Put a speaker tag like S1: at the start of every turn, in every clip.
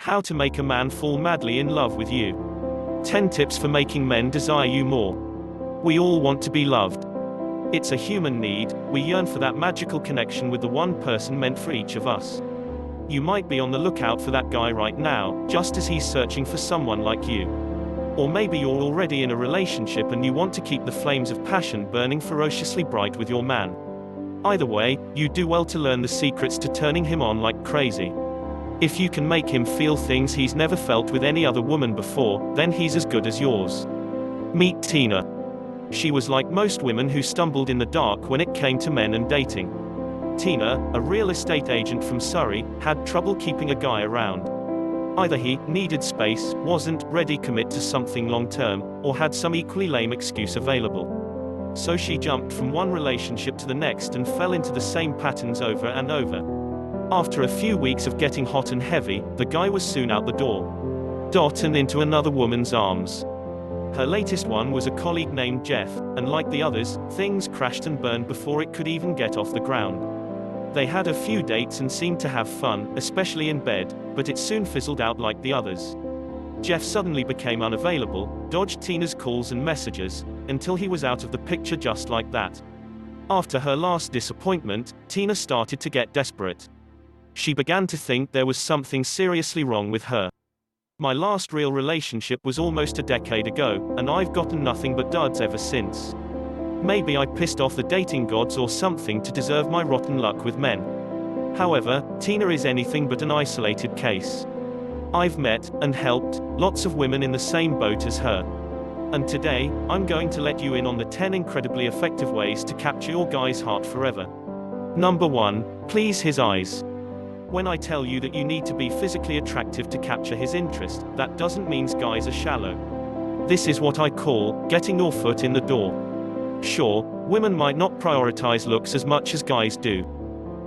S1: How to make a man fall madly in love with you. 10 tips for making men desire you more. We all want to be loved. It's a human need, we yearn for that magical connection with the one person meant for each of us. You might be on the lookout for that guy right now, just as he's searching for someone like you. Or maybe you're already in a relationship and you want to keep the flames of passion burning ferociously bright with your man. Either way, you do well to learn the secrets to turning him on like crazy. If you can make him feel things he's never felt with any other woman before, then he's as good as yours. Meet Tina. She was like most women who stumbled in the dark when it came to men and dating. Tina, a real estate agent from Surrey, had trouble keeping a guy around. Either he needed space, wasn't ready to commit to something long-term, or had some equally lame excuse available. So she jumped from one relationship to the next and fell into the same patterns over and over. After a few weeks of getting hot and heavy, the guy was soon out the door. And into another woman's arms. Her latest one was a colleague named Jeff, and like the others, things crashed and burned before it could even get off the ground. They had a few dates and seemed to have fun, especially in bed, but it soon fizzled out like the others. Jeff suddenly became unavailable, dodged Tina's calls and messages, until he was out of the picture just like that. After her last disappointment, Tina started to get desperate. She began to think there was something seriously wrong with her. My last real relationship was almost a decade ago, and I've gotten nothing but duds ever since. Maybe I pissed off the dating gods or something to deserve my rotten luck with men. However, Tina is anything but an isolated case. I've met, and helped, lots of women in the same boat as her. And today, I'm going to let you in on the 10 incredibly effective ways to capture your guy's heart forever. Number 1, please his eyes. When I tell you that you need to be physically attractive to capture his interest, that doesn't mean guys are shallow. This is what I call getting your foot in the door. Sure, women might not prioritize looks as much as guys do.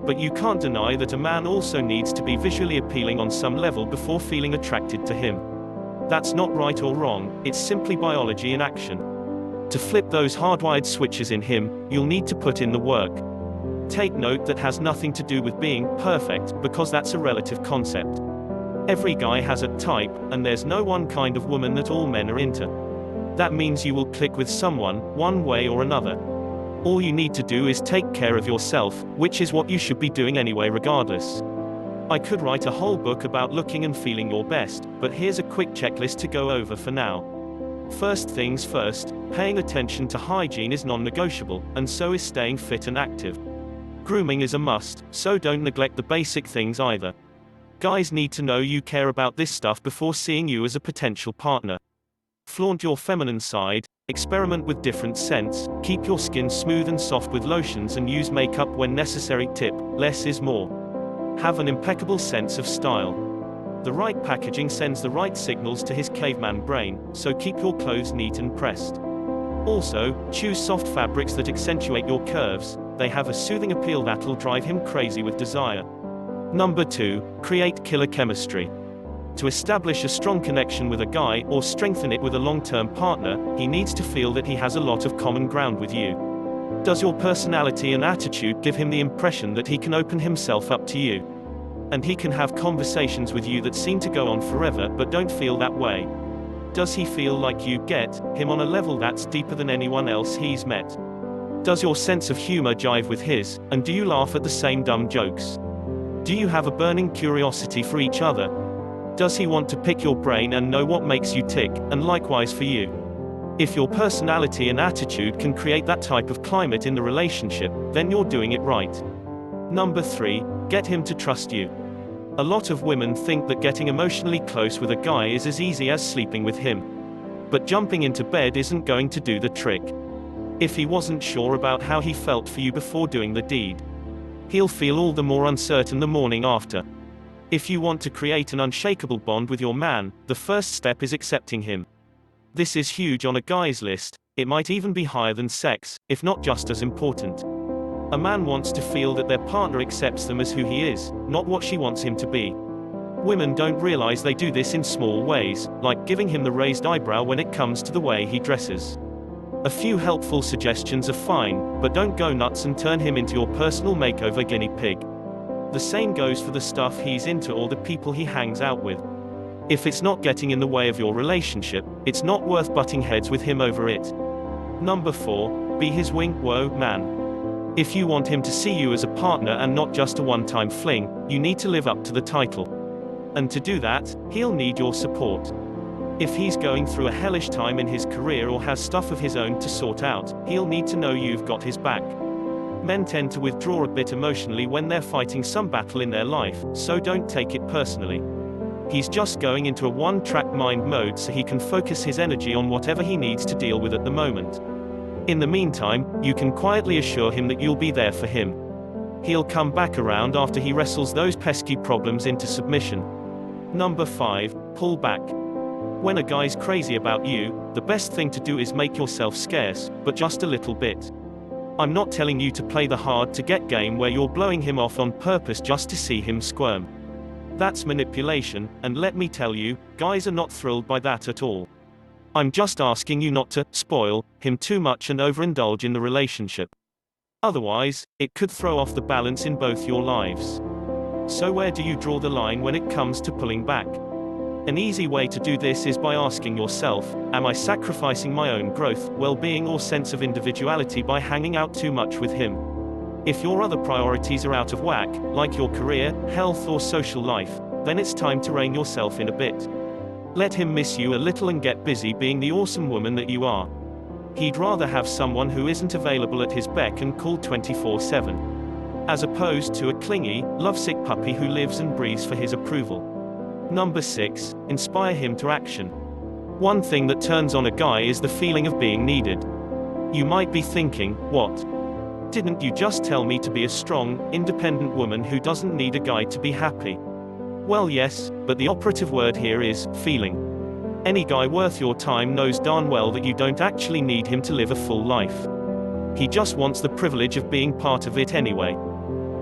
S1: But you can't deny that a man also needs to be visually appealing on some level before feeling attracted to him. That's not right or wrong, it's simply biology in action. To flip those hardwired switches in him, you'll need to put in the work. Take note that has nothing to do with being perfect, because that's a relative concept. Every guy has a type, and there's no one kind of woman that all men are into. That means you will click with someone, one way or another. All you need to do is take care of yourself, which is what you should be doing anyway regardless. I could write a whole book about looking and feeling your best, but here's a quick checklist to go over for now. First things first, paying attention to hygiene is non-negotiable, and so is staying fit and active. Grooming is a must, so don't neglect the basic things either. Guys need to know you care about this stuff before seeing you as a potential partner. Flaunt your feminine side, experiment with different scents, keep your skin smooth and soft with lotions and use makeup when necessary. Tip, less is more. Have an impeccable sense of style. The right packaging sends the right signals to his caveman brain, so keep your clothes neat and pressed. Also, choose soft fabrics that accentuate your curves, they have a soothing appeal that'll drive him crazy with desire. Number 2, create killer chemistry. To establish a strong connection with a guy, or strengthen it with a long-term partner, he needs to feel that he has a lot of common ground with you. Does your personality and attitude give him the impression that he can open himself up to you? And he can have conversations with you that seem to go on forever but don't feel that way? Does he feel like you get him on a level that's deeper than anyone else he's met? Does your sense of humor jive with his, and do you laugh at the same dumb jokes? Do you have a burning curiosity for each other? Does he want to pick your brain and know what makes you tick, and likewise for you? If your personality and attitude can create that type of climate in the relationship, then you're doing it right. Number 3, get him to trust you. A lot of women think that getting emotionally close with a guy is as easy as sleeping with him. But jumping into bed isn't going to do the trick. If he wasn't sure about how he felt for you before doing the deed, he'll feel all the more uncertain the morning after. If you want to create an unshakable bond with your man, the first step is accepting him. This is huge on a guy's list, it might even be higher than sex, if not just as important. A man wants to feel that their partner accepts them as who he is, not what she wants him to be. Women don't realize they do this in small ways, like giving him the raised eyebrow when it comes to the way he dresses. A few helpful suggestions are fine, but don't go nuts and turn him into your personal makeover guinea pig. The same goes for the stuff he's into or the people he hangs out with. If it's not getting in the way of your relationship, it's not worth butting heads with him over it. Number 4, be his whoa man. If you want him to see you as a partner and not just a one-time fling, you need to live up to the title. And to do that, he'll need your support. If he's going through a hellish time in his career or has stuff of his own to sort out, he'll need to know you've got his back. Men tend to withdraw a bit emotionally when they're fighting some battle in their life, so don't take it personally. He's just going into a one-track mind mode so he can focus his energy on whatever he needs to deal with at the moment. In the meantime, you can quietly assure him that you'll be there for him. He'll come back around after he wrestles those pesky problems into submission. Number 5, pull back. When a guy's crazy about you, the best thing to do is make yourself scarce, but just a little bit. I'm not telling you to play the hard-to-get game where you're blowing him off on purpose just to see him squirm. That's manipulation, and let me tell you, guys are not thrilled by that at all. I'm just asking you not to spoil him too much and overindulge in the relationship. Otherwise, it could throw off the balance in both your lives. So where do you draw the line when it comes to pulling back? An easy way to do this is by asking yourself, am I sacrificing my own growth, well-being or sense of individuality by hanging out too much with him? If your other priorities are out of whack, like your career, health or social life, then it's time to rein yourself in a bit. Let him miss you a little and get busy being the awesome woman that you are. He'd rather have someone who isn't available at his beck and call 24/7. As opposed to a clingy, lovesick puppy who lives and breathes for his approval. Number 6, inspire him to action. One thing that turns on a guy is the feeling of being needed. You might be thinking, what? Didn't you just tell me to be a strong, independent woman who doesn't need a guy to be happy? Well yes, but the operative word here is feeling. Any guy worth your time knows darn well that you don't actually need him to live a full life. He just wants the privilege of being part of it anyway.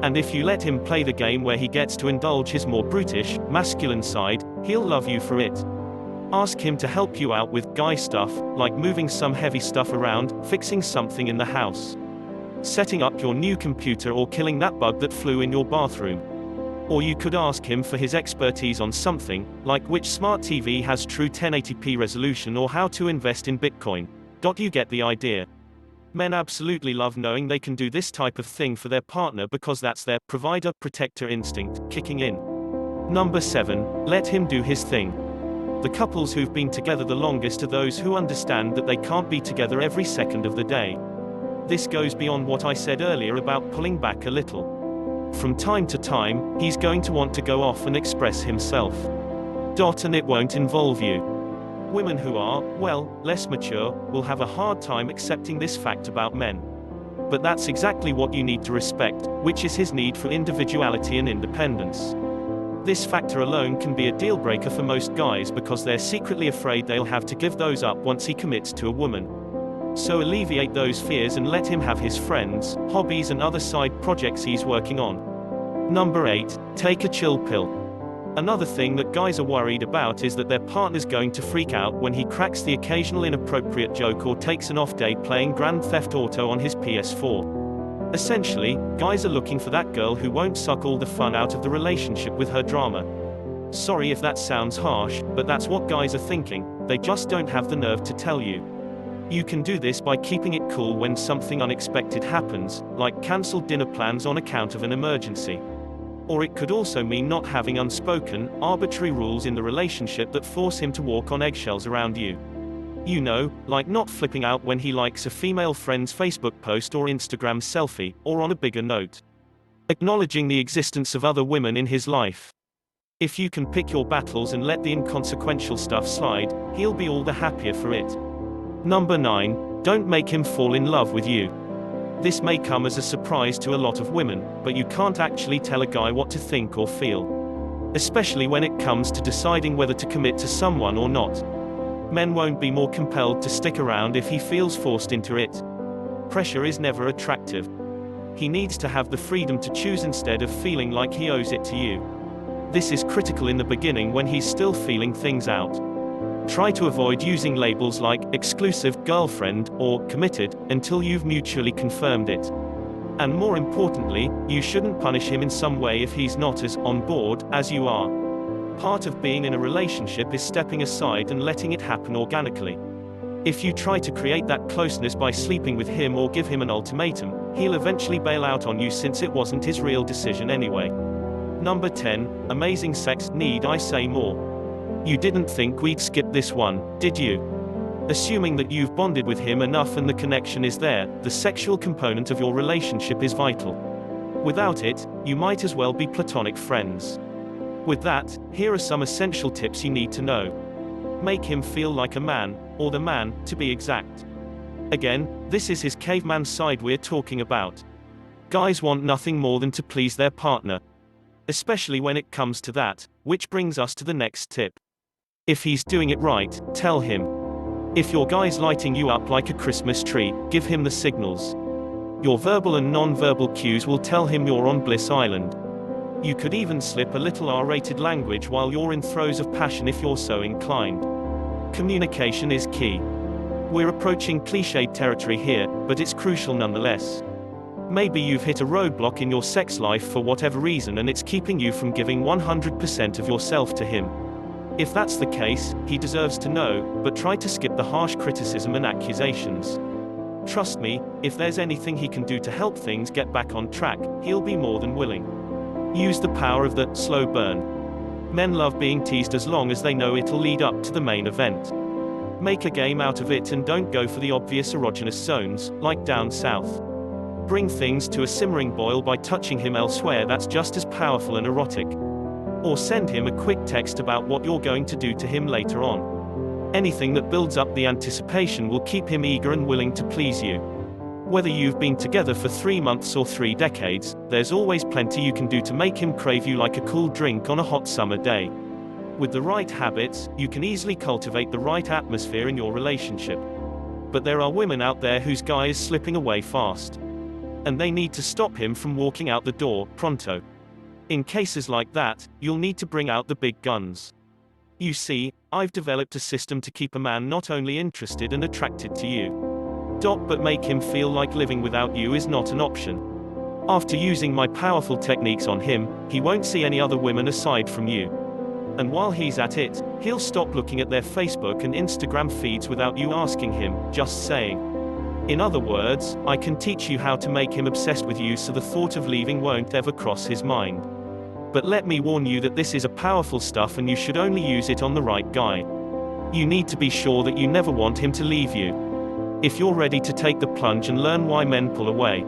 S1: And if you let him play the game where he gets to indulge his more brutish, masculine side, he'll love you for it. Ask him to help you out with guy stuff, like moving some heavy stuff around, fixing something in the house, setting up your new computer or killing that bug that flew in your bathroom. Or you could ask him for his expertise on something, like which smart TV has true 1080p resolution or how to invest in Bitcoin. You get the idea. Men absolutely love knowing they can do this type of thing for their partner because that's their provider-protector instinct kicking in. Number 7, let him do his thing. The couples who've been together the longest are those who understand that they can't be together every second of the day. This goes beyond what I said earlier about pulling back a little. From time to time, he's going to want to go off and express himself. And it won't involve you. Women who are, well, less mature, will have a hard time accepting this fact about men. But that's exactly what you need to respect, which is his need for individuality and independence. This factor alone can be a deal breaker for most guys because they're secretly afraid they'll have to give those up once he commits to a woman. So alleviate those fears and let him have his friends, hobbies and other side projects he's working on. Number 8, take a chill pill. Another thing that guys are worried about is that their partner's going to freak out when he cracks the occasional inappropriate joke or takes an off day playing Grand Theft Auto on his PS4. Essentially, guys are looking for that girl who won't suck all the fun out of the relationship with her drama. Sorry if that sounds harsh, but that's what guys are thinking, they just don't have the nerve to tell you. You can do this by keeping it cool when something unexpected happens, like cancelled dinner plans on account of an emergency. Or it could also mean not having unspoken, arbitrary rules in the relationship that force him to walk on eggshells around you. You know, like not flipping out when he likes a female friend's Facebook post or Instagram selfie, or on a bigger note, acknowledging the existence of other women in his life. If you can pick your battles and let the inconsequential stuff slide, he'll be all the happier for it. Number 9, don't make him fall in love with you. This may come as a surprise to a lot of women, but you can't actually tell a guy what to think or feel. Especially when it comes to deciding whether to commit to someone or not. Men won't be more compelled to stick around if he feels forced into it. Pressure is never attractive. He needs to have the freedom to choose instead of feeling like he owes it to you. This is critical in the beginning when he's still feeling things out. Try to avoid using labels like exclusive, girlfriend, or committed until you've mutually confirmed it. And more importantly, you shouldn't punish him in some way if he's not as on board as you are. Part of being in a relationship is stepping aside and letting it happen organically. If you try to create that closeness by sleeping with him or give him an ultimatum, he'll eventually bail out on you since it wasn't his real decision anyway. Number 10, amazing sex. Need I say more? You didn't think we'd skip this one, did you? Assuming that you've bonded with him enough and the connection is there, the sexual component of your relationship is vital. Without it, you might as well be platonic friends. With that, here are some essential tips you need to know. Make him feel like a man, or the man, to be exact. Again, this is his caveman side we're talking about. Guys want nothing more than to please their partner. Especially when it comes to that, which brings us to the next tip. If he's doing it right, tell him. If your guy's lighting you up like a Christmas tree, give him the signals. Your verbal and non-verbal cues will tell him you're on Bliss Island. You could even slip a little R-rated language while you're in throes of passion if you're so inclined. Communication is key. We're approaching cliched territory here, but it's crucial nonetheless. Maybe you've hit a roadblock in your sex life for whatever reason and it's keeping you from giving 100% of yourself to him. If that's the case, he deserves to know, but try to skip the harsh criticism and accusations. Trust me, if there's anything he can do to help things get back on track, he'll be more than willing. Use the power of the slow burn. Men love being teased as long as they know it'll lead up to the main event. Make a game out of it and don't go for the obvious erogenous zones, like down south. Bring things to a simmering boil by touching him elsewhere that's just as powerful and erotic. Or send him a quick text about what you're going to do to him later on. Anything that builds up the anticipation will keep him eager and willing to please you. Whether you've been together for 3 months or 3 decades, there's always plenty you can do to make him crave you like a cool drink on a hot summer day. With the right habits, you can easily cultivate the right atmosphere in your relationship. But there are women out there whose guy is slipping away fast. And they need to stop him from walking out the door, pronto. In cases like that, you'll need to bring out the big guns. You see, I've developed a system to keep a man not only interested and attracted to you, but make him feel like living without you is not an option. After using my powerful techniques on him, he won't see any other women aside from you. And while he's at it, he'll stop looking at their Facebook and Instagram feeds without you asking him, just saying. In other words, I can teach you how to make him obsessed with you so the thought of leaving won't ever cross his mind. But let me warn you that this is a powerful stuff and you should only use it on the right guy. You need to be sure that you never want him to leave you. If you're ready to take the plunge and learn why men pull away,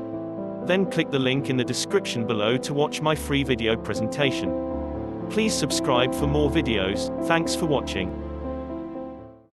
S1: then click the link in the description below to watch my free video presentation. Please subscribe for more videos. Thanks for watching.